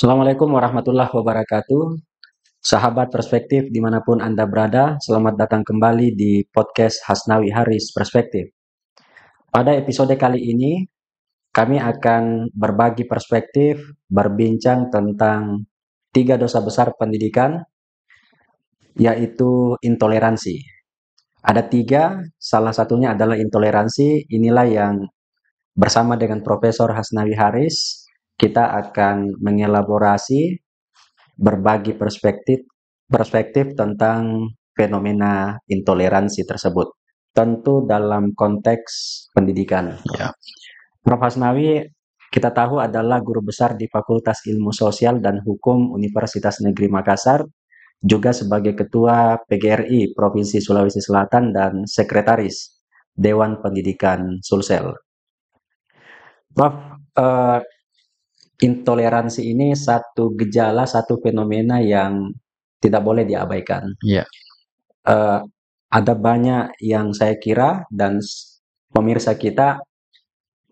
Assalamualaikum warahmatullahi wabarakatuh. Sahabat perspektif dimanapun Anda berada, selamat datang kembali di podcast Hasnawi Haris Perspektif. Pada episode kali ini, kami akan berbagi perspektif, berbincang tentang 3 dosa besar pendidikan, yaitu intoleransi. Ada 3, salah satunya adalah intoleransi. Inilah yang bersama dengan Profesor Hasnawi Haris, kita akan mengelaborasi berbagi perspektif tentang fenomena intoleransi tersebut. Tentu dalam konteks pendidikan. Ya. Prof. Hasnawi kita tahu adalah guru besar di Fakultas Ilmu Sosial dan Hukum Universitas Negeri Makassar, juga sebagai Ketua PGRI Provinsi Sulawesi Selatan dan Sekretaris Dewan Pendidikan Sulsel. Prof, intoleransi ini satu gejala, satu fenomena yang tidak boleh diabaikan. Ya. Ada banyak yang saya kira dan pemirsa kita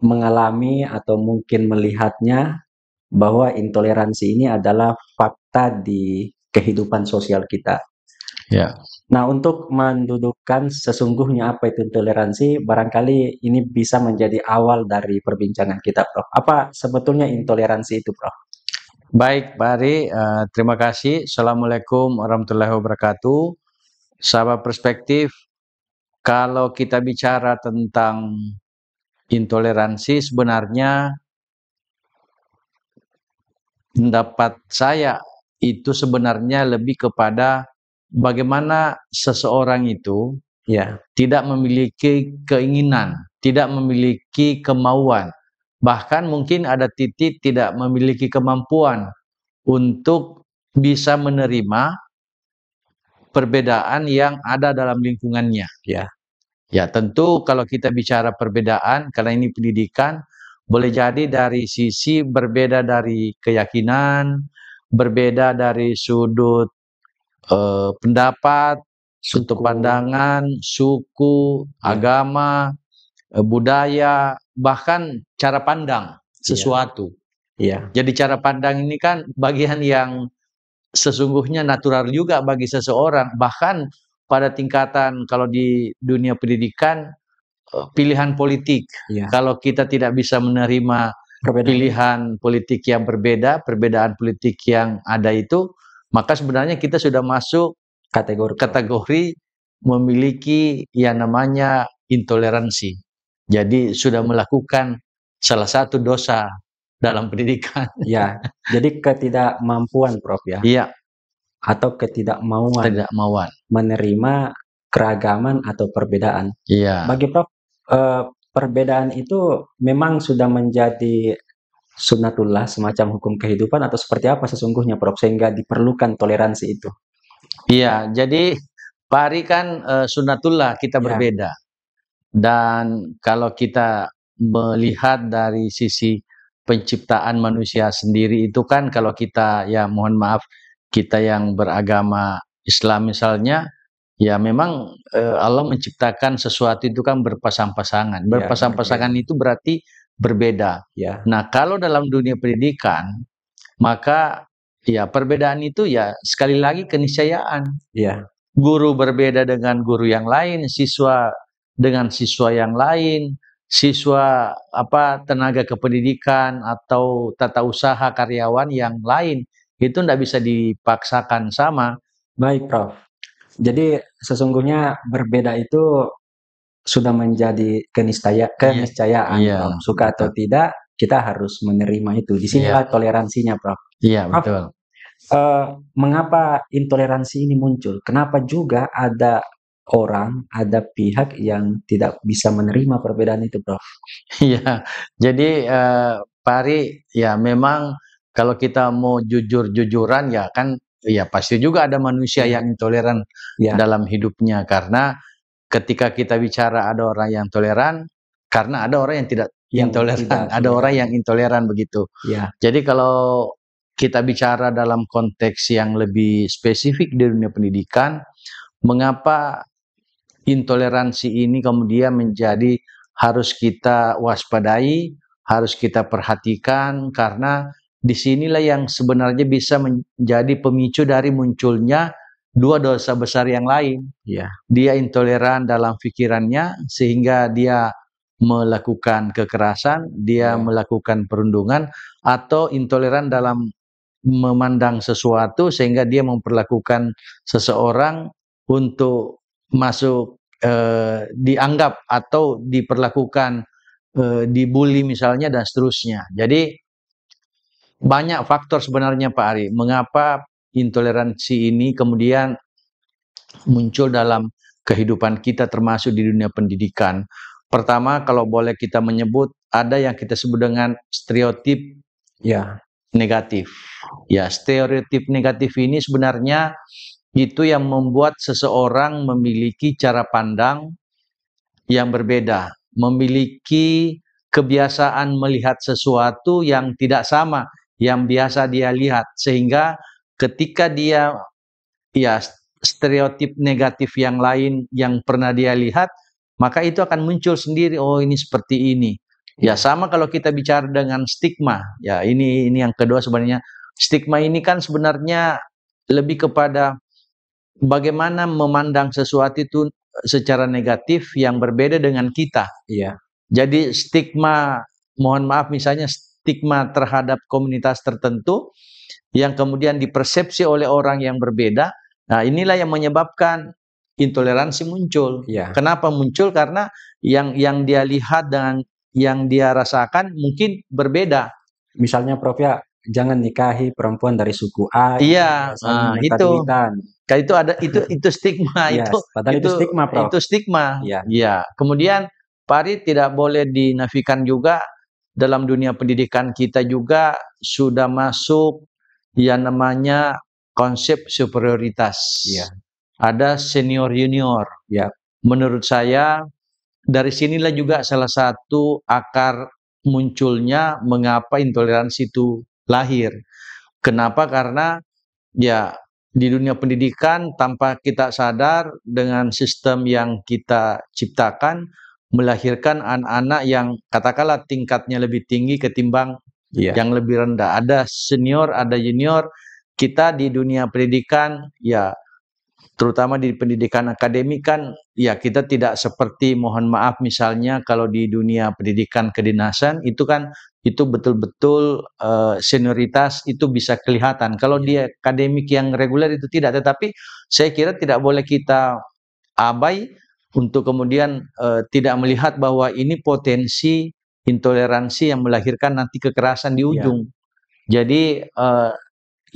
mengalami atau mungkin melihatnya bahwa intoleransi ini adalah fakta di kehidupan sosial kita. Ya. Nah, untuk mendudukkan sesungguhnya apa itu intoleransi, barangkali ini bisa menjadi awal dari perbincangan kita, Prof. Apa sebetulnya intoleransi itu, Prof? Baik, Pak Ari, terima kasih. Assalamualaikum warahmatullahi wabarakatuh. Sahabat perspektif, kalau kita bicara tentang intoleransi, sebenarnya pendapat saya itu sebenarnya lebih kepada bagaimana seseorang itu tidak memiliki keinginan, tidak memiliki kemauan, bahkan mungkin ada titik tidak memiliki kemampuan untuk bisa menerima perbedaan yang ada dalam lingkungannya. Ya, tentu kalau kita bicara perbedaan, karena ini pendidikan, boleh jadi dari sisi berbeda dari keyakinan, berbeda dari sudut pendapat, sudut pandangan, suku, agama, budaya, bahkan cara pandang sesuatu. Jadi cara pandang ini kan bagian yang sesungguhnya natural juga bagi seseorang. Bahkan pada tingkatan kalau di dunia pendidikan, pilihan politik. Kalau kita tidak bisa menerima pilihan politik yang berbeda, perbedaan politik yang ada itu, maka sebenarnya kita sudah masuk kategori memiliki yang namanya intoleransi. Jadi sudah melakukan salah satu dosa dalam pendidikan. Ya, jadi ketidakmampuan, Prof, ya. Iya. Atau ketidakmauan menerima keragaman atau perbedaan. Iya. Bagi Prof, perbedaan itu memang sudah menjadi sunnatullah, semacam hukum kehidupan, atau seperti apa sesungguhnya, Prof, sehingga diperlukan toleransi itu? Iya, jadi Pak Ari kan sunnatullah kita berbeda. Dan kalau kita melihat dari sisi penciptaan manusia sendiri itu kan, kalau kita, ya mohon maaf, kita yang beragama Islam misalnya, ya memang Allah menciptakan sesuatu itu kan berpasang-pasangan. Berpasang-pasangan itu berarti berbeda. Nah, kalau dalam dunia pendidikan, maka ya perbedaan itu ya sekali lagi keniscayaan. Guru berbeda dengan guru yang lain, siswa dengan siswa yang lain, siswa tenaga kependidikan atau tata usaha karyawan yang lain, itu tidak bisa dipaksakan sama. Baik, Prof. Jadi sesungguhnya berbeda itu sudah menjadi keniscayaan, Prof. Suka atau tidak, kita harus menerima itu. Disinilah toleransinya, Prof. Iya, betul. Mengapa intoleransi ini muncul? Kenapa juga ada orang, ada pihak yang tidak bisa menerima perbedaan itu, Prof? Iya, jadi Pak Ari, ya memang kalau kita mau jujur-jujuran ya kan, ya pasti juga ada manusia yang intoleran dalam hidupnya. Karena ketika kita bicara ada orang yang toleran, karena ada orang yang tidak intoleran, ada orang yang intoleran begitu. Jadi kalau kita bicara dalam konteks yang lebih spesifik di dunia pendidikan, mengapa intoleransi ini kemudian menjadi harus kita waspadai, harus kita perhatikan, karena disinilah yang sebenarnya bisa menjadi pemicu dari munculnya dua dosa besar yang lain. Ya. Dia intoleran dalam pikirannya sehingga dia melakukan kekerasan, dia melakukan perundungan, atau intoleran dalam memandang sesuatu sehingga dia memperlakukan seseorang untuk masuk dianggap atau diperlakukan dibully misalnya dan seterusnya. Jadi banyak faktor sebenarnya Pak Ari, mengapa intoleransi ini kemudian muncul dalam kehidupan kita termasuk di dunia pendidikan. Pertama, kalau boleh kita menyebut, ada yang kita sebut dengan stereotip negatif. Ya, stereotip negatif ini sebenarnya itu yang membuat seseorang memiliki cara pandang yang berbeda, memiliki kebiasaan melihat sesuatu yang tidak sama yang biasa dia lihat, sehingga ketika dia stereotip negatif yang lain yang pernah dia lihat, maka itu akan muncul sendiri, oh ini seperti ini. Ya, sama kalau kita bicara dengan stigma. Ya, ini yang kedua sebenarnya. Stigma ini kan sebenarnya lebih kepada bagaimana memandang sesuatu itu secara negatif yang berbeda dengan kita. Jadi stigma, mohon maaf misalnya stigma terhadap komunitas tertentu yang kemudian dipersepsi oleh orang yang berbeda. Nah, inilah yang menyebabkan intoleransi muncul. Kenapa muncul? Karena yang dia lihat dan yang dia rasakan mungkin berbeda. Misalnya Prof ya, jangan nikahi perempuan dari suku A. Iya, itu ada itu stigma itu. Padahal itu stigma, Prof. Itu stigma. Ya. Kemudian Pak Ari, tidak boleh dinafikan juga dalam dunia pendidikan kita juga sudah masuk yang namanya konsep superioritas. Ada senior junior. Menurut saya dari sinilah juga salah satu akar munculnya mengapa intoleransi itu lahir. Kenapa? Karena ya di dunia pendidikan tanpa kita sadar dengan sistem yang kita ciptakan melahirkan anak-anak yang katakanlah tingkatnya lebih tinggi ketimbang yang lebih rendah. Ada senior, ada junior. Kita di dunia pendidikan ya terutama di pendidikan akademik kan ya kita tidak seperti, mohon maaf misalnya kalau di dunia pendidikan kedinasan itu kan itu betul-betul senioritas itu bisa kelihatan. Kalau di akademik yang reguler itu tidak, tetapi saya kira tidak boleh kita abai untuk kemudian tidak melihat bahwa ini potensi intoleransi yang melahirkan nanti kekerasan di ujung. Jadi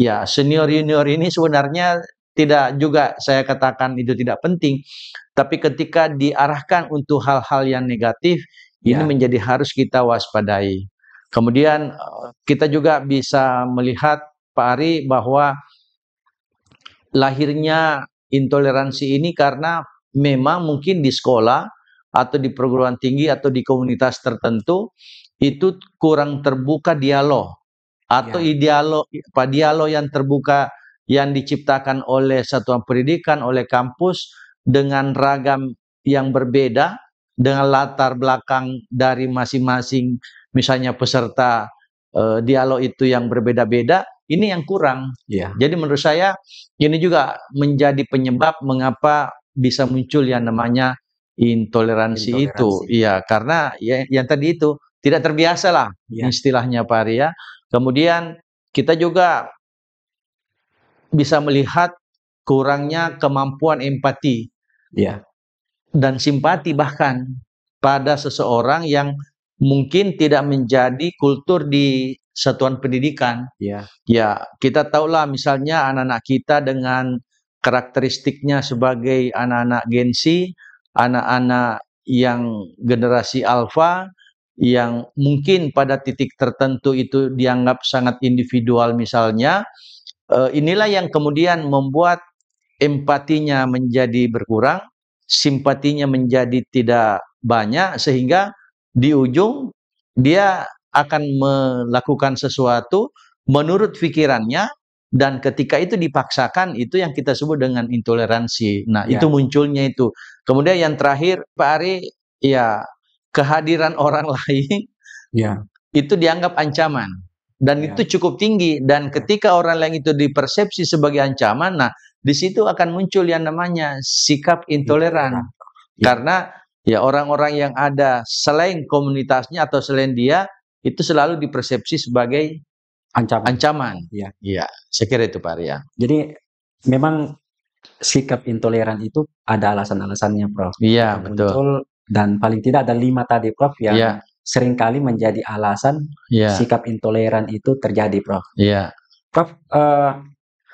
ya senior junior ini sebenarnya tidak juga saya katakan itu tidak penting, tapi ketika diarahkan untuk hal-hal yang negatif ini menjadi harus kita waspadai. Kemudian kita juga bisa melihat Pak Ari bahwa lahirnya intoleransi ini karena memang mungkin di sekolah atau di perguruan tinggi atau di komunitas tertentu itu kurang terbuka dialog atau dialog yang terbuka yang diciptakan oleh satuan pendidikan, oleh kampus dengan ragam yang berbeda, dengan latar belakang dari masing-masing misalnya peserta dialog itu yang berbeda-beda, ini yang kurang. Jadi menurut saya ini juga menjadi penyebab mengapa bisa muncul yang namanya intoleransi. Itu. Iya, karena yang tadi itu tidak terbiasa lah istilahnya Pak Ari ya. Kemudian kita juga bisa melihat kurangnya kemampuan empati dan simpati bahkan pada seseorang yang mungkin tidak menjadi kultur di satuan pendidikan. Ya, kita tahulah misalnya anak-anak kita dengan karakteristiknya sebagai anak-anak Gen Z, anak-anak yang generasi alfa, yang mungkin pada titik tertentu itu dianggap sangat individual misalnya, inilah yang kemudian membuat empatinya menjadi berkurang, simpatinya menjadi tidak banyak, sehingga di ujung dia akan melakukan sesuatu menurut pikirannya, dan ketika itu dipaksakan, itu yang kita sebut dengan intoleransi. Nah, itu munculnya itu. Kemudian yang terakhir, Pak Ari, ya kehadiran orang lain itu dianggap ancaman. dan Ya. itu cukup tinggi, dan ketika orang lain itu dipersepsi sebagai ancaman, nah di situ akan muncul yang namanya sikap intoleran. Ya. Karena ya orang-orang yang ada selain komunitasnya atau selain dia itu selalu dipersepsi sebagai ancaman. Ya. Iya, saya kira itu Pak Arya. Jadi memang sikap intoleran itu ada alasan-alasannya, Prof. Iya, Untuk betul. muncul, dan paling tidak ada 5 tadi, Prof, yang Iya. seringkali menjadi alasan Iya. sikap intoleran itu terjadi, Prof. Iya. Prof,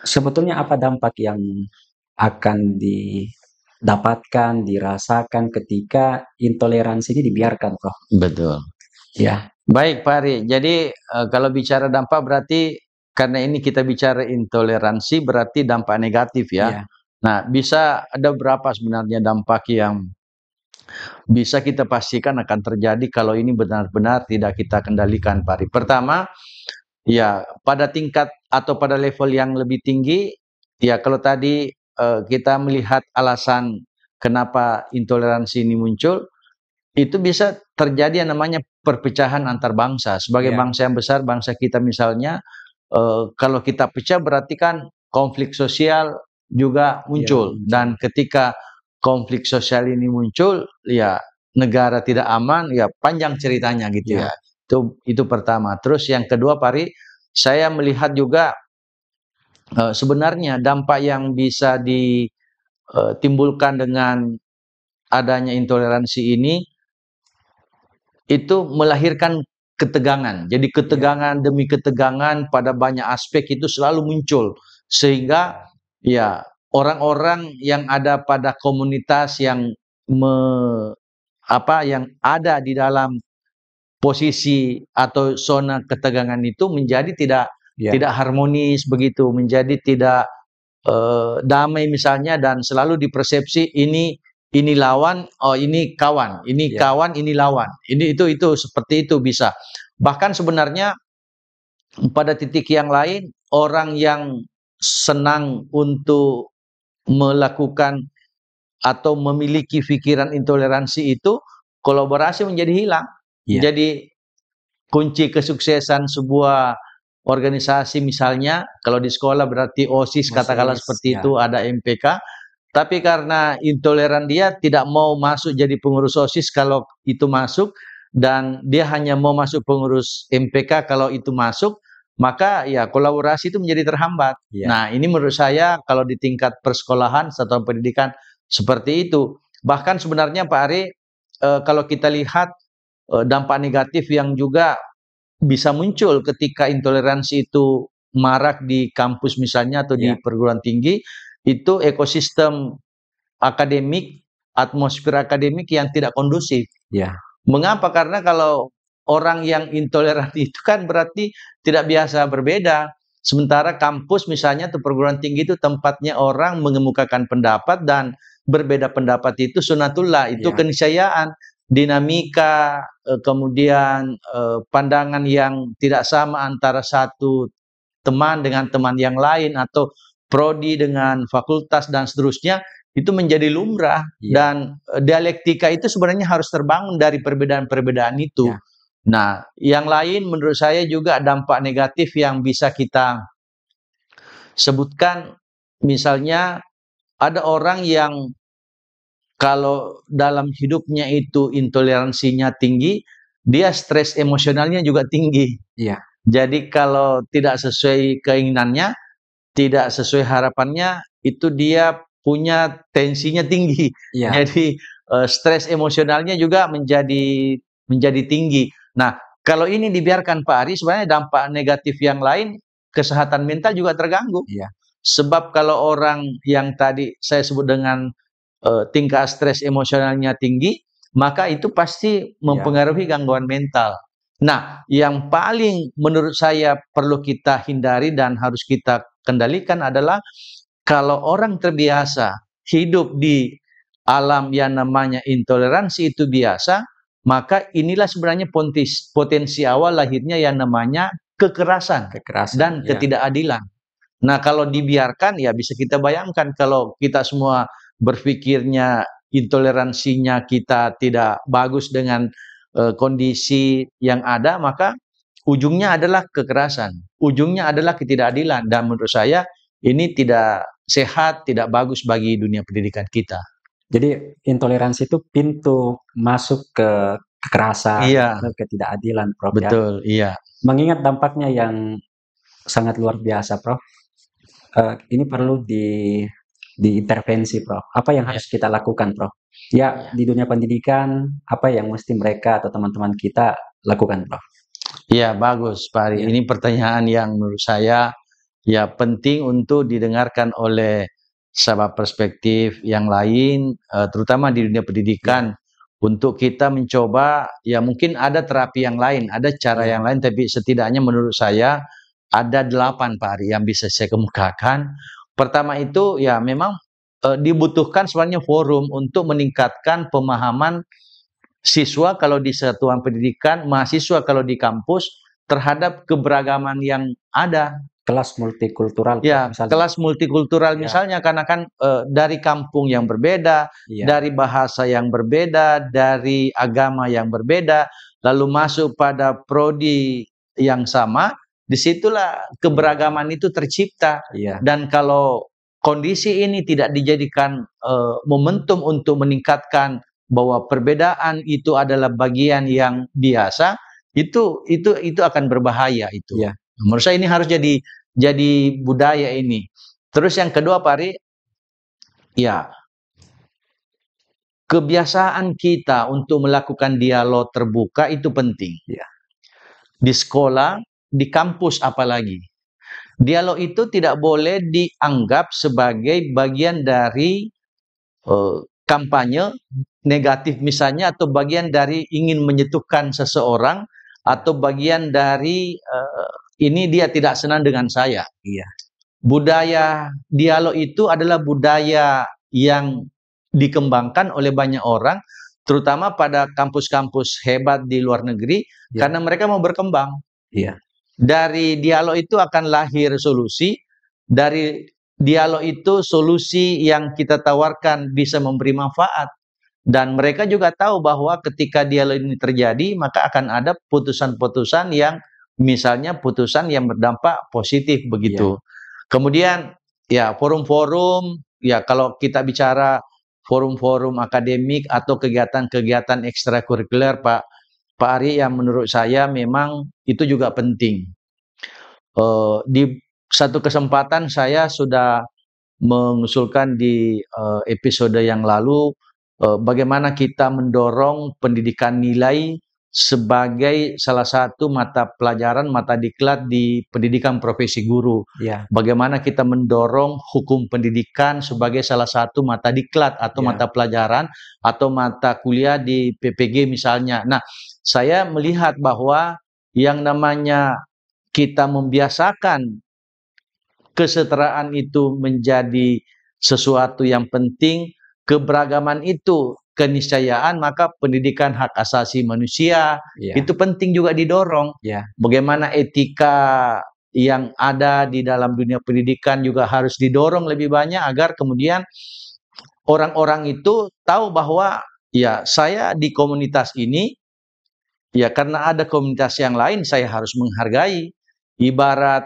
sebetulnya apa dampak yang akan didapatkan, dirasakan ketika intoleransi ini dibiarkan, Prof? Betul. Ya. Baik Pak Ari, jadi kalau bicara dampak berarti karena ini kita bicara intoleransi berarti dampak negatif ya. Iya. Nah, bisa ada berapa sebenarnya dampak yang bisa kita pastikan akan terjadi kalau ini benar-benar tidak kita kendalikan Pak Ari. Pertama, ya pada tingkat atau pada level yang lebih tinggi, ya kalau tadi kita melihat alasan kenapa intoleransi ini muncul, itu bisa terjadi yang namanya perpecahan antar bangsa. Sebagai bangsa yang besar, bangsa kita misalnya, kalau kita pecah berarti kan konflik sosial juga muncul. Dan ketika konflik sosial ini muncul, ya negara tidak aman, ya panjang ceritanya gitu ya. Itu pertama. Terus yang kedua, Pak Ari, saya melihat juga sebenarnya dampak yang bisa ditimbulkan dengan adanya intoleransi ini itu melahirkan ketegangan. Jadi ketegangan demi ketegangan pada banyak aspek itu selalu muncul, sehingga ya orang-orang yang ada pada komunitas yang yang ada di dalam posisi atau zona ketegangan itu menjadi tidak harmonis begitu, menjadi tidak damai misalnya, dan selalu dipersepsi ini lawan, oh ini kawan, ini kawan, ini lawan. Itu seperti itu bisa. Bahkan sebenarnya pada titik yang lain orang yang senang untuk melakukan atau memiliki pikiran intoleransi itu kolaborasi menjadi hilang. Jadi kunci kesuksesan sebuah organisasi misalnya, kalau di sekolah berarti OSIS katakanlah seperti itu, ada MPK, tapi karena intoleran dia tidak mau masuk jadi pengurus OSIS kalau itu masuk, dan dia hanya mau masuk pengurus MPK kalau itu masuk, maka ya kolaborasi itu menjadi terhambat. Nah, ini menurut saya kalau di tingkat persekolahan, satuan pendidikan seperti itu. Bahkan sebenarnya Pak Ari, kalau kita lihat dampak negatif yang juga bisa muncul ketika intoleransi itu marak di kampus misalnya atau di perguruan tinggi, itu ekosistem akademik, atmosfer akademik yang tidak kondusif. Mengapa? Karena kalau orang yang intoleran itu kan berarti tidak biasa berbeda. Sementara kampus misalnya atau perguruan tinggi itu tempatnya orang mengemukakan pendapat, dan berbeda pendapat itu sunatullah, itu keniscayaan. Dinamika, kemudian pandangan yang tidak sama antara satu teman dengan teman yang lain, atau prodi dengan fakultas dan seterusnya, itu menjadi lumrah. Dan dialektika itu sebenarnya harus terbangun dari perbedaan-perbedaan itu. Nah, yang lain menurut saya juga dampak negatif yang bisa kita sebutkan, misalnya ada orang yang kalau dalam hidupnya itu intoleransinya tinggi, dia stres emosionalnya juga tinggi. Jadi kalau tidak sesuai keinginannya, tidak sesuai harapannya, itu dia punya tensinya tinggi. Jadi stres emosionalnya juga menjadi tinggi. Nah, kalau ini dibiarkan Pak Ari, sebenarnya dampak negatif yang lain, kesehatan mental juga terganggu. Sebab kalau orang yang tadi saya sebut dengan tingkat stres emosionalnya tinggi, maka itu pasti mempengaruhi gangguan mental. Nah, yang paling menurut saya perlu kita hindari dan harus kita kendalikan adalah kalau orang terbiasa hidup di alam yang namanya intoleransi itu biasa, maka inilah sebenarnya potensi awal lahirnya yang namanya kekerasan dan ketidakadilan. Nah, kalau dibiarkan, ya bisa kita bayangkan kalau kita semua berpikirnya intoleransinya kita tidak bagus dengan kondisi yang ada, maka ujungnya adalah kekerasan, ujungnya adalah ketidakadilan, dan menurut saya ini tidak sehat, tidak bagus bagi dunia pendidikan kita. Jadi intoleransi itu pintu masuk ke kekerasan, Iya, ketidakadilan, Prof ya. betul, iya. Mengingat dampaknya yang sangat luar biasa, Prof. Ini perlu diintervensi, Prof. Apa yang harus kita lakukan, Prof? Ya, di dunia pendidikan, apa yang mesti mereka atau teman-teman kita lakukan, Prof? Iya, bagus, Pak Ari. Ya. Ini pertanyaan yang menurut saya ya penting untuk didengarkan oleh sahabat perspektif yang lain, terutama di dunia pendidikan, untuk kita mencoba, ya mungkin ada terapi yang lain, ada cara yang lain, tapi setidaknya menurut saya ada 8, Pak Ari, yang bisa saya kemukakan. Pertama itu, ya memang dibutuhkan sebenarnya forum untuk meningkatkan pemahaman siswa kalau di satuan pendidikan, mahasiswa kalau di kampus, terhadap keberagaman yang ada. Kelas multikultural, Ya, misalnya. kelas multikultural Ya. misalnya, karena kan dari kampung yang berbeda, Ya. dari bahasa yang berbeda, dari agama yang berbeda, lalu masuk pada prodi yang sama, disitulah keberagaman itu tercipta. Ya. Dan kalau kondisi ini tidak dijadikan momentum untuk meningkatkan bahwa perbedaan itu adalah bagian yang biasa, itu akan berbahaya itu. Ya. Menurut saya ini harus jadi budaya ini. Terus yang kedua, Pak Ari, ya kebiasaan kita untuk melakukan dialog terbuka itu penting. Ya. Di sekolah, di kampus apalagi. Dialog itu tidak boleh dianggap sebagai bagian dari kampanye negatif misalnya, atau bagian dari ingin menjatuhkan seseorang, atau bagian dari ini dia tidak senang dengan saya. Iya. Budaya dialog itu adalah budaya yang dikembangkan oleh banyak orang, terutama pada kampus-kampus hebat di luar negeri, karena mereka mau berkembang. Iya. Dari dialog itu akan lahir solusi, dari dialog itu solusi yang kita tawarkan bisa memberi manfaat. Dan mereka juga tahu bahwa ketika dialog ini terjadi, maka akan ada putusan-putusan yang misalnya putusan yang berdampak positif begitu. Kemudian ya forum-forum, ya kalau kita bicara forum-forum akademik atau kegiatan-kegiatan ekstrakurikuler, Pak Ari, yang menurut saya memang itu juga penting. Di satu kesempatan saya sudah mengusulkan di episode yang lalu, bagaimana kita mendorong pendidikan nilai sebagai salah satu mata pelajaran, mata diklat di pendidikan profesi guru. Ya. Bagaimana kita mendorong hukum pendidikan sebagai salah satu mata diklat atau mata pelajaran atau mata kuliah di PPG misalnya. Nah, saya melihat bahwa yang namanya kita membiasakan kesetaraan itu menjadi sesuatu yang penting, keberagaman itu keniscayaan, maka pendidikan hak asasi manusia itu penting juga didorong. Bagaimana etika yang ada di dalam dunia pendidikan juga harus didorong lebih banyak, agar kemudian orang-orang itu tahu bahwa ya saya di komunitas ini, ya karena ada komunitas yang lain saya harus menghargai. Ibarat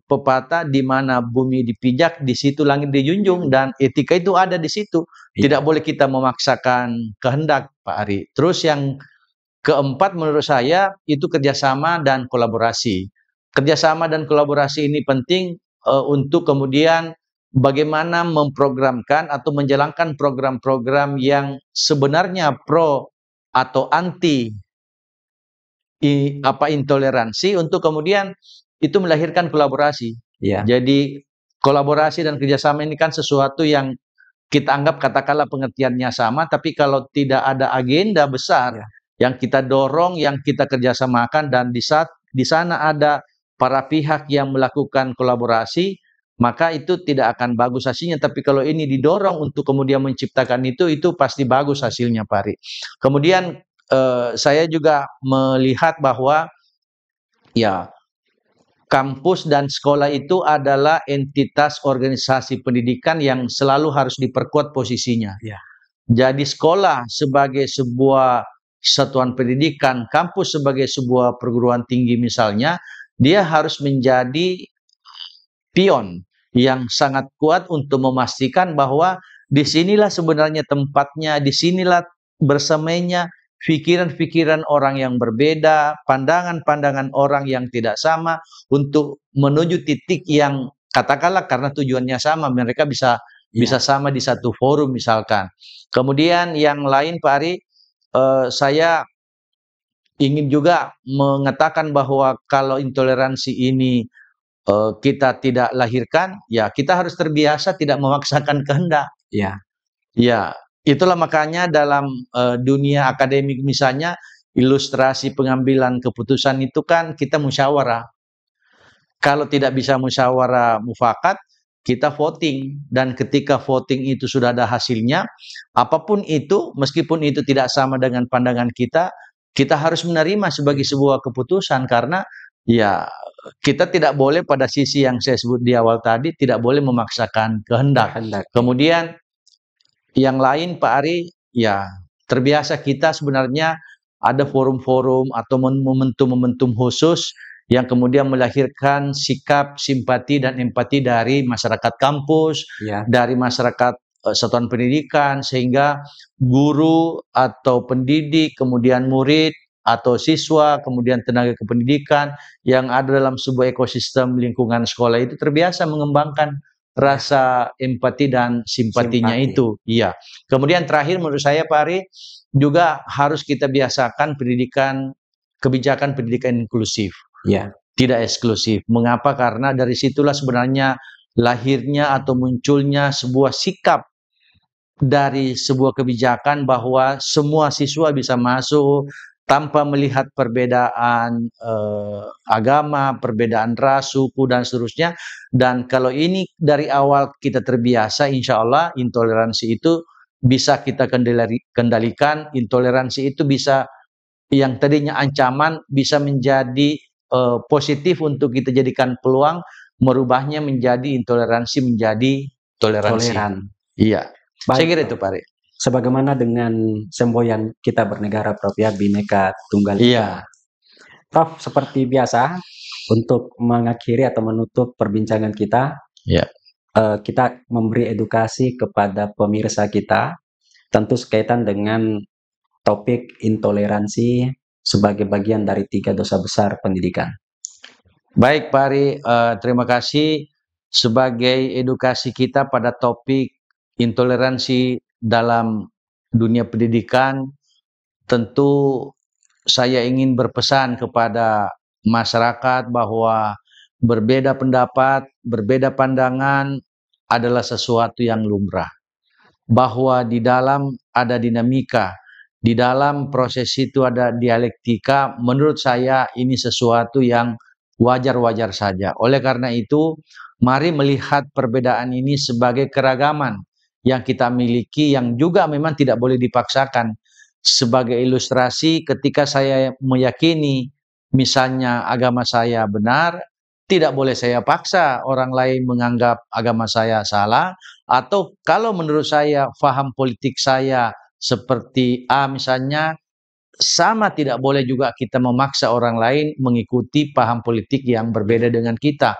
pepatah, di mana bumi dipijak, di situ langit dijunjung, dan etika itu ada di situ. Tidak boleh kita memaksakan kehendak, Pak Ari. Terus yang keempat menurut saya itu kerjasama dan kolaborasi. Kerjasama dan kolaborasi ini penting untuk kemudian bagaimana memprogramkan atau menjalankan program-program yang sebenarnya pro atau anti intoleransi, untuk kemudian itu melahirkan kolaborasi. Jadi kolaborasi dan kerjasama ini kan sesuatu yang kita anggap katakanlah pengertiannya sama, tapi kalau tidak ada agenda besar yang kita dorong, yang kita kerjasamakan, dan di sana ada para pihak yang melakukan kolaborasi, maka itu tidak akan bagus hasilnya. Tapi kalau ini didorong untuk kemudian menciptakan itu pasti bagus hasilnya, Pak Ari. Kemudian saya juga melihat bahwa ya kampus dan sekolah itu adalah entitas organisasi pendidikan yang selalu harus diperkuat posisinya. Jadi sekolah sebagai sebuah satuan pendidikan, kampus sebagai sebuah perguruan tinggi misalnya, dia harus menjadi pion yang sangat kuat untuk memastikan bahwa disinilah sebenarnya tempatnya, disinilah bersamanya pikiran-pikiran orang yang berbeda, pandangan-pandangan orang yang tidak sama untuk menuju titik yang katakanlah karena tujuannya sama, mereka bisa sama di satu forum misalkan. Kemudian yang lain Pak Ari, saya ingin juga mengatakan bahwa kalau intoleransi ini kita tidak lahirkan, ya kita harus terbiasa tidak memaksakan kehendak. Ya. Ya, itulah makanya dalam dunia akademik misalnya, ilustrasi pengambilan keputusan itu kan kita musyawarah. Kalau tidak bisa musyawarah mufakat, kita voting. Dan ketika voting itu sudah ada hasilnya, apapun itu, meskipun itu tidak sama dengan pandangan kita harus menerima sebagai sebuah keputusan. Karena ya kita tidak boleh pada sisi yang saya sebut di awal tadi, tidak boleh memaksakan kehendak. Kemudian yang lain Pak Ari, ya terbiasa kita sebenarnya ada forum-forum atau momentum-momentum khusus yang kemudian melahirkan sikap simpati dan empati dari masyarakat kampus, dari masyarakat satuan pendidikan, sehingga guru atau pendidik, kemudian murid atau siswa, kemudian tenaga kependidikan yang ada dalam sebuah ekosistem lingkungan sekolah itu terbiasa mengembangkan rasa empati dan simpatinya itu. Iya. Kemudian terakhir menurut saya Pak Ari, juga harus kita biasakan kebijakan pendidikan inklusif. Ya. Tidak eksklusif. Mengapa? Karena dari situlah sebenarnya lahirnya atau munculnya sebuah sikap dari sebuah kebijakan bahwa semua siswa bisa masuk tanpa melihat perbedaan agama, perbedaan ras, suku, dan seterusnya. Dan kalau ini dari awal kita terbiasa, insya Allah intoleransi itu bisa kita kendalikan. Intoleransi itu bisa, yang tadinya ancaman, bisa menjadi positif untuk kita jadikan peluang, merubahnya menjadi intoleransi menjadi toleransi. Iya. Saya kira itu Pak Ari. Sebagaimana dengan semboyan kita bernegara Prof ya, Bhinneka Tunggal Ika. Iya. Prof, seperti biasa untuk mengakhiri atau menutup perbincangan kita, kita memberi edukasi kepada pemirsa kita, tentu sekaitan dengan topik intoleransi sebagai bagian dari 3 dosa besar pendidikan. Baik Pak Ari, terima kasih. Sebagai edukasi kita pada topik intoleransi dalam dunia pendidikan, tentu saya ingin berpesan kepada masyarakat bahwa berbeda pendapat, berbeda pandangan adalah sesuatu yang lumrah. Bahwa di dalam ada dinamika, di dalam proses itu ada dialektika, menurut saya ini sesuatu yang wajar-wajar saja. Oleh karena itu, mari melihat perbedaan ini sebagai keragaman yang kita miliki, yang juga memang tidak boleh dipaksakan. Sebagai ilustrasi, ketika saya meyakini misalnya agama saya benar, tidak boleh saya paksa orang lain menganggap agama saya salah, atau kalau menurut saya paham politik saya seperti A misalnya, sama tidak boleh juga kita memaksa orang lain mengikuti paham politik yang berbeda dengan kita.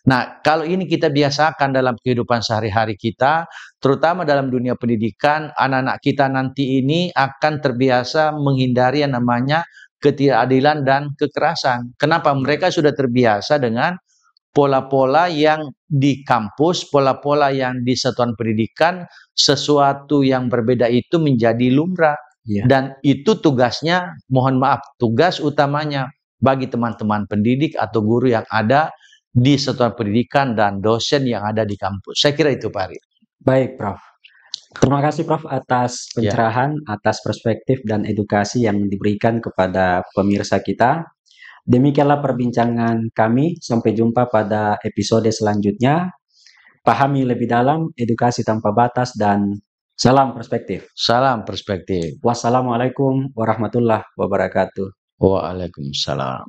Nah, kalau ini kita biasakan dalam kehidupan sehari-hari kita, terutama dalam dunia pendidikan, anak-anak kita nanti ini akan terbiasa menghindari yang namanya ketidakadilan dan kekerasan. Kenapa? Mereka sudah terbiasa dengan pola-pola yang di kampus, pola-pola yang di satuan pendidikan, sesuatu yang berbeda itu menjadi lumrah. Dan itu tugasnya, mohon maaf, tugas utamanya bagi teman-teman pendidik atau guru yang ada di satuan pendidikan dan dosen yang ada di kampus. Saya kira itu Pak Ari. Baik Prof. Terima kasih Prof atas pencerahan, atas perspektif dan edukasi yang diberikan kepada pemirsa kita. Demikianlah perbincangan kami. Sampai jumpa pada episode selanjutnya. Pahami lebih dalam, edukasi tanpa batas, dan salam perspektif. Salam perspektif. Wassalamualaikum warahmatullahi wabarakatuh. Waalaikumsalam.